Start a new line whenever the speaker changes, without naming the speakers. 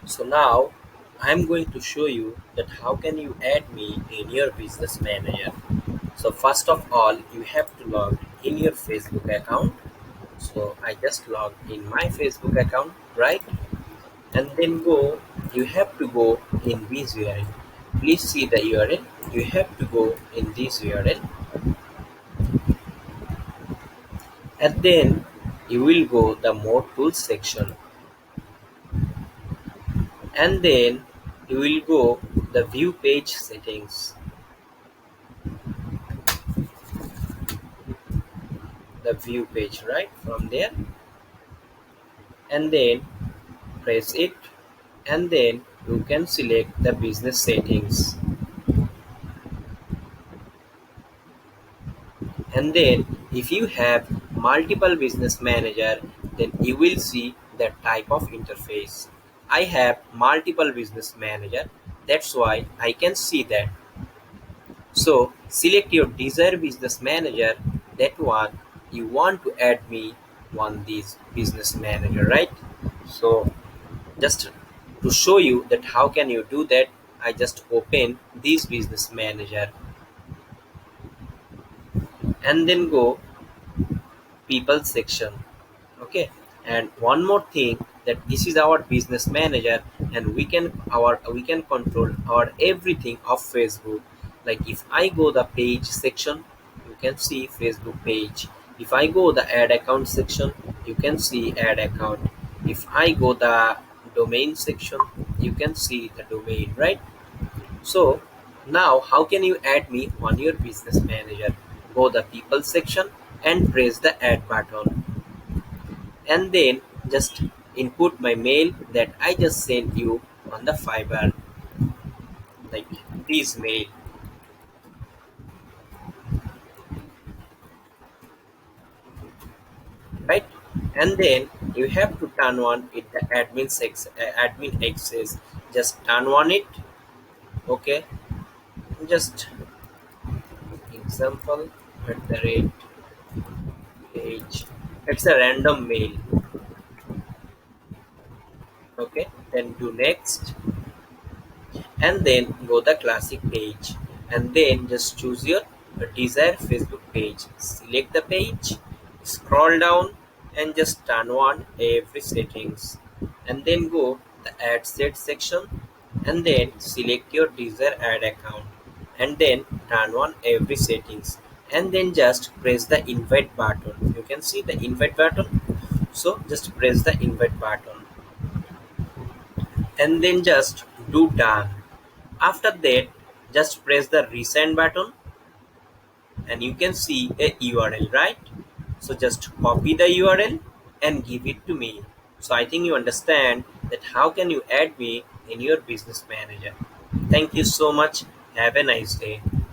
So now I'm going to show you that how can you add me in your business manager. So first of all, you have to log in your Facebook account. So I just logged in my Facebook account, right? And then you have to go in this URL. Please see the URL. You have to go in this URL, and then you will go the more tools section, and then you will go the view page settings, the view page right from there, and then press it, and then you can select the business settings, and then if you have multiple business manager, then you will see that type of interface. I have multiple business manager, that's why I can see that. So select your desired business manager, that one you want to add me one this business manager, right? So just to show you that how can you do that, I just open this business manager, and then go people section. Okay, and one more thing, that this is our business manager, and we can control our everything of Facebook. Like if I go the page section, you can see Facebook page. If I go the add account section, you can see add account. If I go the domain section, you can see the domain, right? So now how can you add me on your business manager? Go the people section and press the add button, and then just input my mail that I just sent you on the Fiverr, like this mail, right? And then you have to turn on it the admin access. Just turn on it, okay? Just example at the rate page. It's a random mail, okay? Then do next, and then go the classic page, and then just choose your desired Facebook page, select the page, scroll down, and just turn on every settings, and then go the ad set section, and then select your desired ad account, and then turn on every settings, and then just press the invite button. You can see the invite button, so just press the invite button, and then just do done. After that, just press the resend button, and you can see a URL, right? So just copy the URL and give it to me. So I think you understand that how can you add me in your business manager. Thank you so much. Have a nice day.